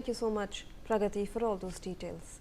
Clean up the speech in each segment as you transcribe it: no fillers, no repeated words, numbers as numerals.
Thank you so much, Pragati, for all those details.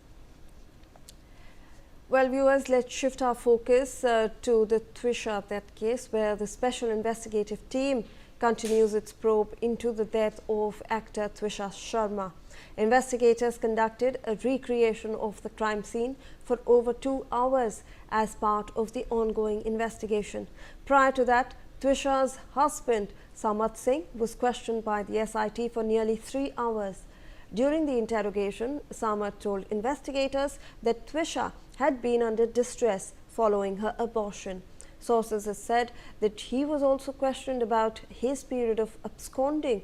Well, viewers, let's shift our focus to the Trisha death case, where the Special Investigative Team continues its probe into the death of actor Trisha Sharma. Investigators conducted a recreation of the crime scene for over 2 hours as part of the ongoing investigation. Prior to that, Trisha's husband, Samat Singh, was questioned by the SIT for nearly 3 hours. During the interrogation, Samat told investigators that Trisha had been under distress following her abortion. Sources have said that he was also questioned about his period of absconding,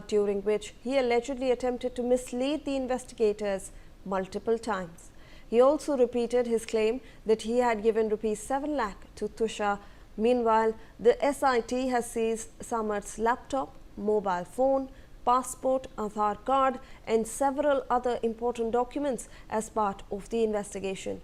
during which he allegedly attempted to mislead the investigators multiple times. He also repeated his claim that he had given Rs 7 lakh to Trisha. Meanwhile, the SIT has seized Samat's laptop, mobile phone, passport, Aadhaar card and several other important documents as part of the investigation.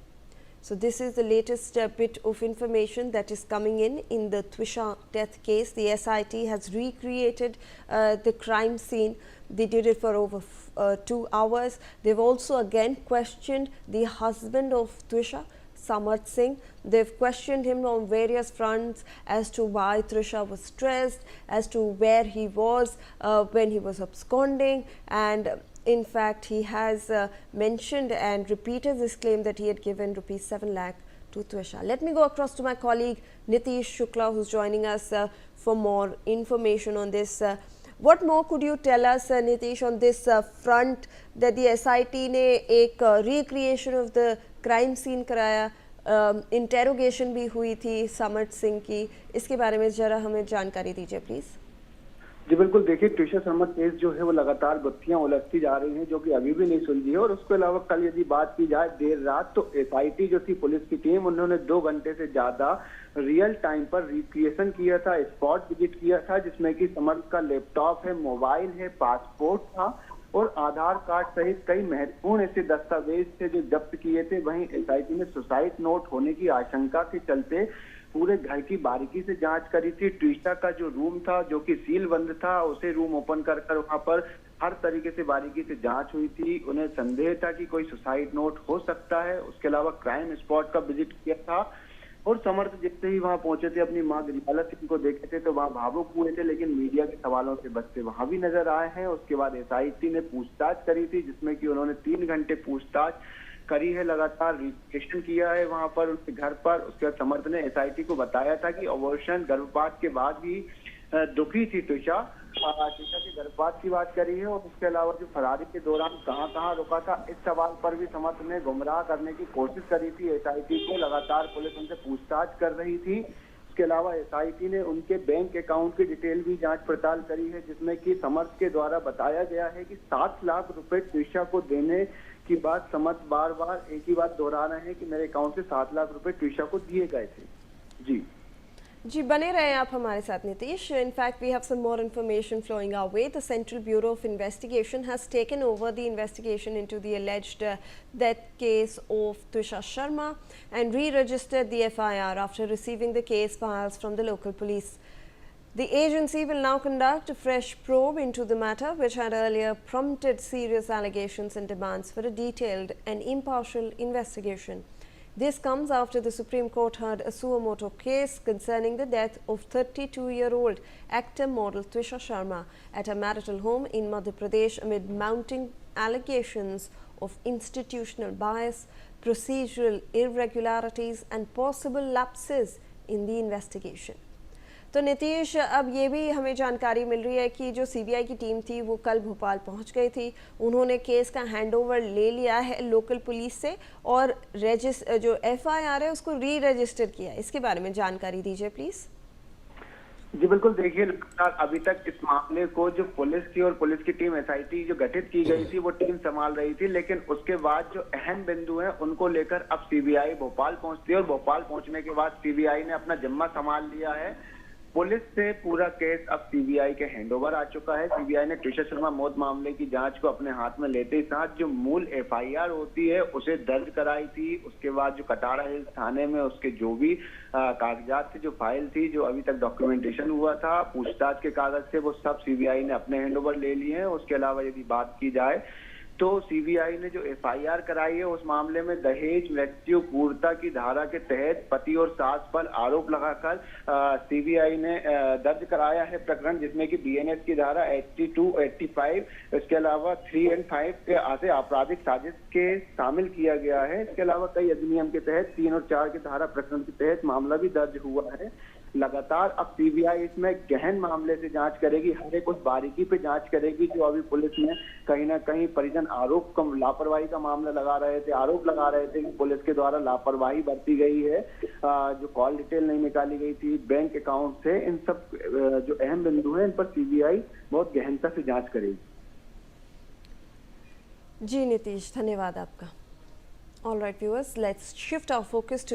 So this is the latest bit of information that is coming in the Trisha death case. The SIT has recreated the crime scene. They did it for over 2 hours. They've also again questioned the husband of Trisha, Samat Singh. They've questioned him on various fronts as to why Trisha was stressed, as to where he was when he was absconding, and in fact he has mentioned and repeated this claim that he had given Rs 7 lakh to Trisha. Let me go across to my colleague Nitish Shukla, who's joining us for more information on this. What more could you tell us, Nitish, on this front that the SIT ने एक recreation of the crime scene कराया, interrogation भी हुई थी समट सिंह की, इसके बारे में जरा हमें जानकारी दीजिए प्लीज। जी बिल्कुल, देखिए ट्रिशा शर्मा केस जो है वो लगातार गुत्थियां उलझती जा रही हैं, जो कि अभी भी नहीं सुलझी है। और उसके अलावा कल यदि बात की जाए देर रात, तो SIT जो थी पुलिस की टीम, उन्होंने 2 घंटे से ज्यादा रियल टाइम पर रिक्रिएशन किया था, स्पॉट विजिट किया था, जिसमें कि समर्थ का लैपटॉप है, मोबाइल है, पासपोर्ट था और आधार कार्ड सहित कई महत्वपूर्ण ऐसे दस्तावेज थे जो जब्त किए थे। वहीं SIT ने सुसाइड नोट होने की आशंका के चलते पूरे घर की बारीकी से जांच करी थी। ट्रिशा का जो रूम था, जो कि सील बंद था, उसे रूम ओपन कर वहां पर हर तरीके से बारीकी से जांच हुई थी। उन्हें संदेह था कि कोई सुसाइड नोट हो सकता है। उसके अलावा क्राइम स्पॉट का विजिट किया था और समर्थ जितने ही वहां पहुंचे थे, अपनी मां गिरिमाला सिंह को देखे थे तो वहां भावुक हुए थे, लेकिन मीडिया के सवालों से बचते वहां भी नजर आए हैं। उसके बाद SIT ने पूछताछ करी थी, जिसमें कि उन्होंने 3 घंटे पूछताछ करी है, लगातार रिक्वेशन किया है वहां पर उनके घर पर। उसके बाद समर्थ ने SIT को बताया था कि अबॉर्शन गर्भपात के बाद भी दुखी थी ट्रिशा के गर्भपात की बात करी है। और उसके अलावा जो फरारी के दौरान कहां रुका था, इस सवाल पर भी समर्थ ने गुमराह करने की कोशिश करी थी SIT को। लगातार पुलिस उनसे पूछताछ कर रही थी। इसके अलावा SIT ने उनके बैंक अकाउंट की डिटेल भी जांच पड़ताल करी है, जिसमें कि समर्थ के द्वारा बताया गया है कि 7 लाख रुपए ट्रिशा को देने की बात समर्थ बार बार एक ही बात दोहरा रहे हैं कि मेरे अकाउंट से 7 लाख रुपए ट्रिशा को दिए गए थे। जी बने रहे आप हमारे साथ Nitish. In fact, we have some more information flowing our way. The Central Bureau of Investigation has taken over the investigation into the alleged death case of Trisha Sharma and re-registered the FIR after receiving the case files from the local police. The agency will now conduct a fresh probe into the matter, which had earlier prompted serious allegations and demands for a detailed and impartial investigation. This comes after the Supreme Court heard a suo motu case concerning the death of 32-year-old actor model Trisha Sharma at her marital home in Madhya Pradesh amid mounting allegations of institutional bias, procedural irregularities and possible lapses in the investigation. तो नीतीश, अब ये भी हमें जानकारी मिल रही है कि जो CBI की टीम थी वो कल भोपाल पहुंच गई थी। उन्होंने केस का हैंडओवर ले लिया है लोकल पुलिस से और जो FIR है उसको री-रजिस्टर किया। इसके बारे में जानकारी दीजिए प्लीज। जी बिल्कुल, देखिए अभी तक इस मामले को जो पुलिस की और पुलिस की टीम SIT जो गठित की गई थी वो टीम संभाल रही थी, लेकिन उसके बाद जो अहम बिंदु है उनको लेकर अब CBI भोपाल पहुंचती है और भोपाल पहुंचने के बाद CBI ने अपना जिम्मा संभाल लिया है। पुलिस से पूरा केस अब CBI के हैंडओवर आ चुका है। CBI ने ट्रिशा शर्मा मौत मामले की जांच को अपने हाथ में लेते ही साथ जो मूल FIR होती है उसे दर्ज कराई थी। उसके बाद जो कटारा हिल्स थाने में उसके जो भी कागजात थे, जो फाइल थी, जो अभी तक डॉक्यूमेंटेशन हुआ था, पूछताछ के कागज थे, वो सब CBI ने अपने हैंडओवर ले लिए हैं। उसके अलावा यदि बात की जाए तो सीबीआई ने जो एफआईआर कराई है उस मामले में दहेज मृत्यु क्रूरता की धारा के तहत पति और सास पर आरोप लगाकर सीबीआई ने दर्ज कराया है प्रकरण, जिसमें कि बीएनएस की धारा 82, 85, इसके अलावा 3 और 5 के आते आपराधिक साजिश के शामिल किया गया है। इसके अलावा कई अधिनियम के तहत 3 और 4 के धारा प्रकरण के तहत मामला भी दर्ज हुआ है। लगातार अब सीबीआई इसमें गहन मामले से जांच करेगी, हर एक उस बारीकी पे जांच करेगी जो अभी पुलिस ने कहीं ना कहीं परिजन आरोप लापरवाही का मामला लगा रहे थे, आरोप लगा रहे थे कि पुलिस के द्वारा लापरवाही बरती गई है, जो कॉल डिटेल नहीं निकाली गई थी बैंक अकाउंट से। इन सब जो अहम बिंदु हैं इन पर सीबीआई बहुत गहनता से जांच करेगी। जी नीतीश, धन्यवाद आपका। All right, viewers, let's shift our focus to